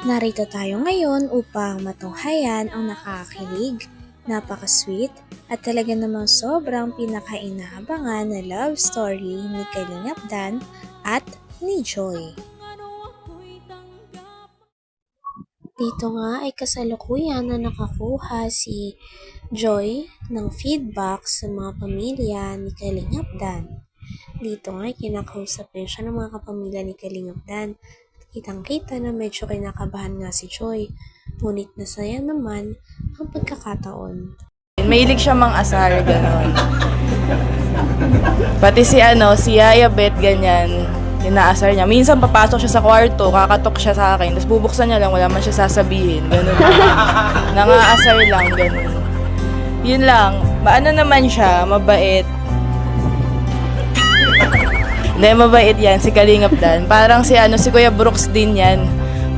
Narito tayo ngayon upang matunghayan ang nakakakilig, napaka-sweet at talaga namang sobrang pinaka-inaabangan na love story ni Kalingap Dan at ni Joy. Dito nga ay kasalukuyan na nakakuha si Joy ng feedback sa mga pamilya ni Kalingap Dan. Dito nga ay kinakausap din siya ng mga kapamilya ni Kalingap Dan. Kitang-kita na medyo kinakabahan nga si Joy, ngunit nasaya naman ang pagkakataon. Mahilig siya mang-asar, gano'n. Pati si Yaya Bet, ganyan, inaasar niya. Minsan papasok siya sa kwarto, kakatok siya sa akin, tapos bubuksan niya lang, wala man siya sasabihin, gano'n. Nangaasar lang, gano'n. Yun lang, maano naman siya, mabait. Hindi, mabait yan, si Kalingap Dan. Parang si Kuya Brooks din yan.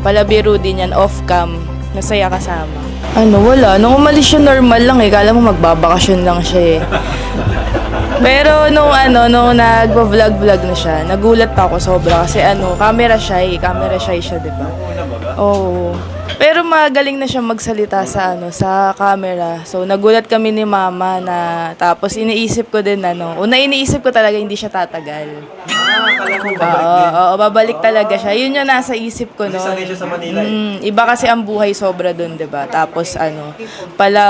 Palabiro din yan, off-cam. Nasaya kasama. Wala. Nung umalis siya, normal lang eh. Kala mo magbabakasyon lang siya eh. Pero nung nagpa-vlog na siya, nagulat pa ako sobra kasi camera shy siya, di ba? Oo. Pero magaling na siya magsalita sa camera. So nagulat kami ni Mama na tapos iniisip ko din iniisip ko talaga hindi siya tatagal. Oo, babalik talaga siya. Yun yung nasa isip ko noon. Sanay siya sa Manila. Iba kasi ang buhay sobra doon, 'di ba? Tapos pala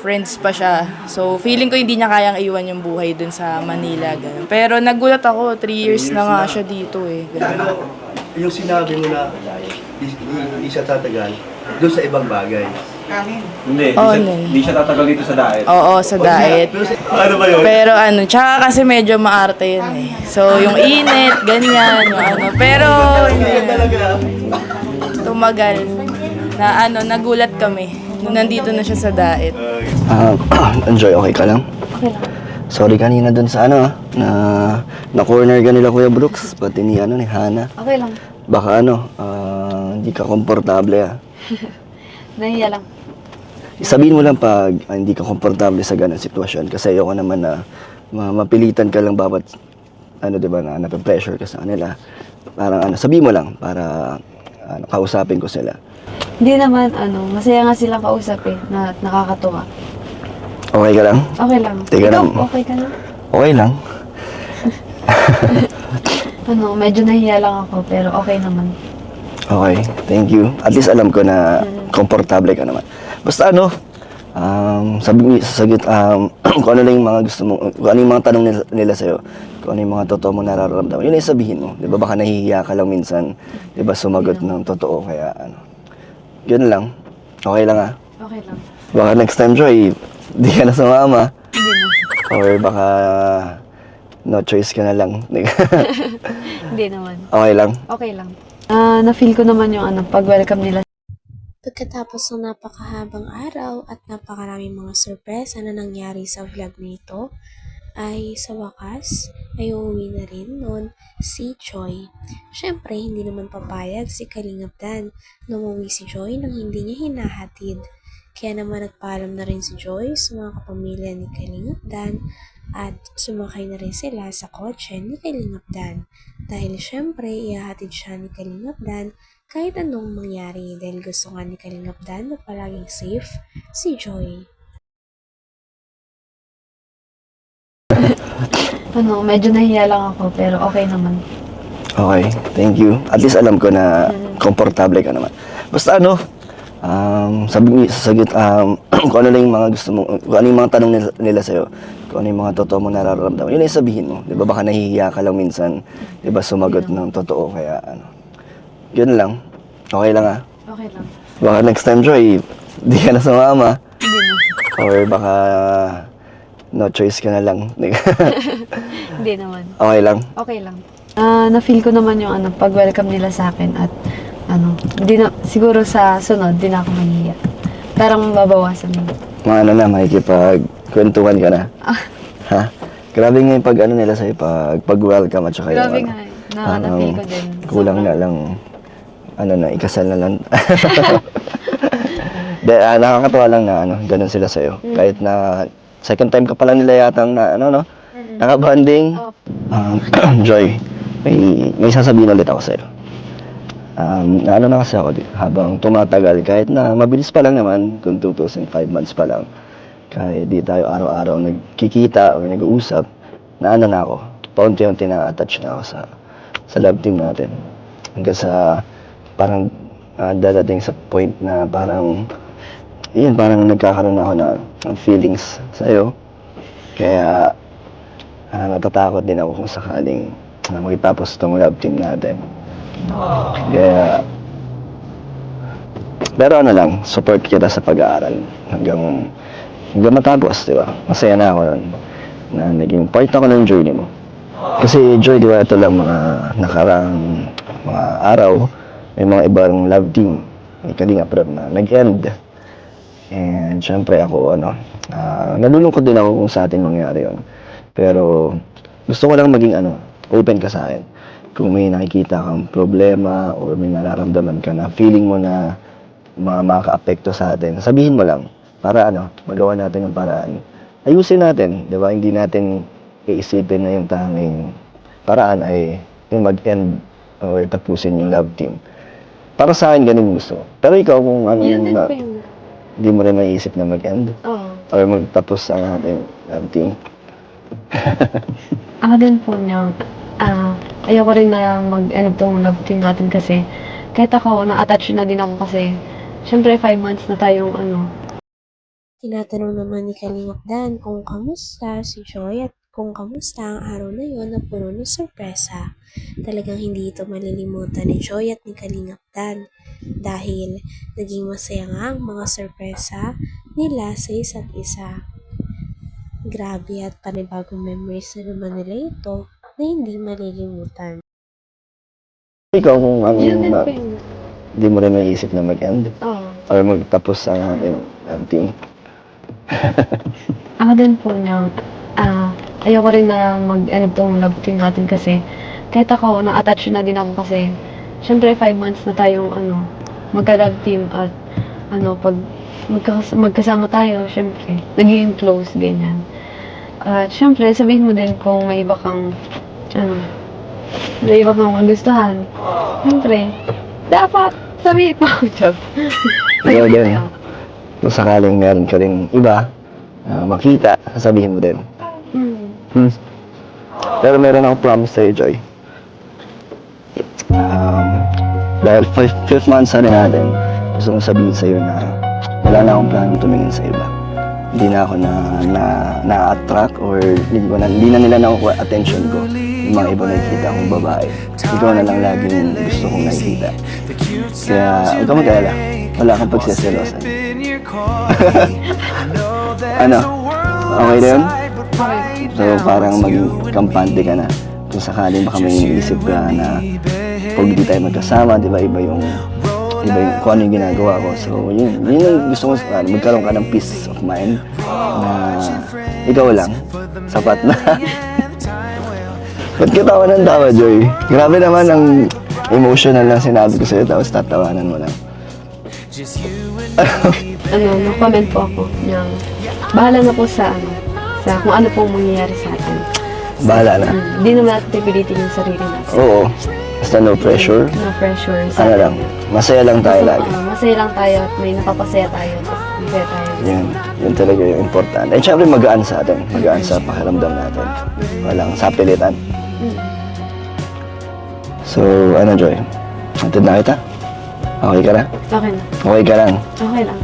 friends pa siya. So feeling ko hindi niya kayang iwan yung buhay doon sa Manila, ganun. Pero nagulat ako, 3 years na nga siya dito eh. Pero yung sinabi mo na hindi siya tatagal doon sa ibang bagay. Hindi siya tatagal dito sa diet. Oo, sa diet. Ano ba yun? Pero tsaka kasi medyo maarte yun eh. So, yung init, ganyan, Pero, hindi talaga. tumagal. Na nagulat kami. Nung nandito na siya sa diet. Enjoy, okay ka lang? Okay lang. Sorry kanina dun sa na corner ka nila Kuya Brooks, pati ni Hana. Okay lang. Baka hindi ka komportable Nahiya lang. Sabihin mo lang pag hindi ka komportable sa ganung sitwasyon kasi ayoko naman na mapilitan ka lang bawat diba na nape-pressure ka sa kanila. Parang sabihin mo lang para kausapin ko sila. Hindi naman, masaya nga silang kausap eh, na nakakatuwa. Okay ka lang? Okay lang. Teka Ikaw, lang. okay ka na? Okay lang. Medyo nahiya lang ako, pero okay naman. Okay, thank you. At least alam ko na komportable ka naman. Basta sasagot, kung ano lang yung mga gusto mo, kung ano yung mga tanong nila sa'yo, kung ano yung mga totoo mo nararamdaman, yun yung sabihin mo. Di ba baka nahihiya ka lang minsan, di ba sumagot ng totoo, kaya yun lang. Okay lang Okay lang. Baka next time, Joy, di ka na sumama. Hindi na. Or baka no choice ka na lang. Hindi naman. Okay lang. Okay lang. Na-feel ko naman yung pag-welcome nila. Pagkatapos ng napakahabang araw at napakaraming mga sorpresa na nangyari sa vlog nito, ay sa wakas ay uuwi na rin noon si Joy. Syempre, hindi naman papayag si Kalingap Dan na umuwi si Joy nang hindi niya hinahatid. Kaya naman nagpaalam na rin si Joy sa mga kapamilya ni Kalingap Dan at sumakay na rin sila sa kotse ni Kalingap Dan. Dahil syempre, ihahatid siya ni Kalingap Dan kahit anong mangyari dahil gusto nga ni Kalingap Dan na palaging safe si Joy. Medyo nahiya lang ako, pero okay naman. Okay, thank you. At least alam ko na komportable ka naman. Basta sasagot, kung ano lang yung mga gusto mo, kung ano yung mga tanong nila sa'yo, kung ano yung mga totoo mo nararamdaman, yun yung sabihin mo. Di ba baka nahihiya ka lang minsan, di ba sumagot ng totoo, kaya yun lang. Okay lang Okay lang. Baka next time, Joy, di ka na sumama. Hindi na. Or baka no choice ka na lang. Hindi naman. Okay lang. Okay lang. Na-feel ko naman yung pag-welcome nila sa akin at siguro sa sunod, di na ako mahihiya. Parang babawasan mo. Makikipagkwentuhan ka na. Ha? Grabe nga yung nila sa'yo, pag-welcome at saka Grabe yung nga eh. Na-feel ko din. kulang na lang, ikasal na lang. Nakakatawa lang na, ganun sila sa'yo. Kahit na, second time ka pala nila yatang nakabanding. Oh. Joy, may sasabihin ulit ako sa'yo. Ano na kasi ako habang tumatagal, kahit na mabilis pa lang naman, kung 2005 months pa lang, kahit di tayo araw-araw nagkikita o nag-uusap, na ano na ako, paunti-unti na attach na ako sa love team natin. Hanggang sa parang dadating sa point na parang, yun, parang nagkakaroon ako ng feelings sa'yo. Kaya natatakot din ako kung sakaling magtapos itong love team natin. Kaya, pero ano lang, support kita sa pag-aaral hanggang matapos, di ba? Masaya na ako nun, na naging part ako ng journey mo. Kasi Joy, di ba, ito lang mga nakarang mga araw, may mga ibang love team, may Kalingap Rab na nag-end. And syempre ako, nalulungkot din ako kung sa atin mangyari yun. Pero gusto ko lang maging open ka sa akin. Kung may nakikita kang problema or may nararamdaman ka na feeling mo na makaka-apekto sa atin, sabihin mo lang para magawa natin yung paraan. Ayusin natin, 'di ba? Hindi natin iisipin na yung tanging paraan ay yung mag-end or tapusin yung love team. Para sa akin ganun gusto. Pero ikaw kung Yun din po yun. hindi mo rin maiisip na mag-end Oo. or magtapos ang ating love team. Ako din po niya, ayoko rin na mag-end tong love team natin kasi kahit ako, na-attach na din ako kasi syempre 5 months na tayong Tinatanong naman ni Kalingap Dan kung kamusta si Joy at kung kamusta ang araw na yon na puno ng sorpresa. Talagang hindi ito malilimutan ni Joy at ni Kalingap Dan dahil naging masaya nga ang mga sorpresa nila sa isa't isa. Grabe at panibagong memories na naman nila ito na hindi malilimutan. Ikaw kung yun din po yun. hindi mo rin maiisip na mag-end Oo. or magtapos ang ating love team. Ako din po niya, ayoko rin na mag-end tong love team natin kasi kahit ako, na-attach na din ako kasi syempre 5 months na tayong magka-love team at pag magkasama tayo, syempre, naging close, ganyan. At syempre, sabihin mo din kung may iba kang magustuhan. Syempre, dapat sabihin mo. Job. Ikaw din. Kung sakaling meron ka rin iba, makita, sasabihin mo din. Pero meron akong promise sa'yo, Joy. Dahil 5th month na rin natin, gusto kong sabihin sa'yo na wala na akong plano tumingin sa iba. Hindi na ako na-attract or hindi na nila nakukuha attention ko. Yung mga iba nakikita akong babae. Ikaw na lang laging gusto kong nakikita. Kaya huwag ka mag-alala. Wala kang pagsiselosan. Okay na yun? So parang maging kampante ka na. Kung sakaling baka may iniisip ka na pag hindi tayo magkasama, di ba, iba yung kung ano yung ginagawa ko. So yun yung gusto ko, magkaroon ka ng peace of mind na ikaw lang, sapat na. Ba't ka tawa ng tawa, Joy? Grabe naman ang emotional na sinabi ko sa'yo, tapos tatawanan mo lang. No-comment po ako na bahala na po sa kung ano pong mangyayari sa atin. Bahala na. Hindi naman natin pipilitin yung sarili natin. Oo. Basta no pressure. No pressure. Ano lang, masaya lang tayo lagi. Masaya lang tayo at may napapasaya tayo. Masaya tayo. Yun talaga yung importante. And syempre magaan sa atin. Magaan sa pakiramdam natin. Walang sapilitan. So, Joy? Hatid na kita? Okay ka na? Okay na. Okay ka lang? Okay lang.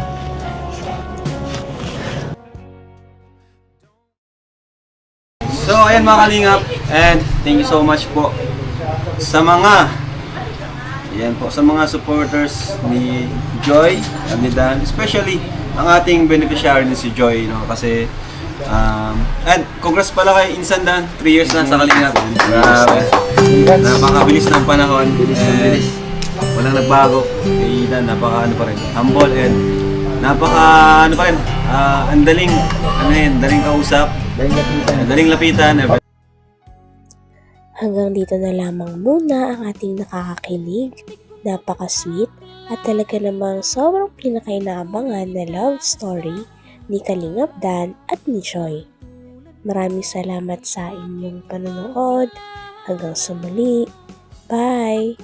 So, ayan mga kalingap, and thank you so much po sa mga supporters ni Joy at ni Dan, especially ang ating beneficiary ni si Joy, no? Kasi and congrats pala kay Insan Dan, 3 years na sa kalingap. Grabe. Napakabilis ng panahon. And walang nagbago. Kay Dan, humble and daling kausap. Daling lapitan. Hanggang dito na lamang muna ang ating nakakakilig, napaka-sweet at talaga namang sobrang pinakainaabangan na love story ni Kalingap Dan at ni Joy. Maraming salamat sa inyong panonood. Hanggang sa muli. Bye!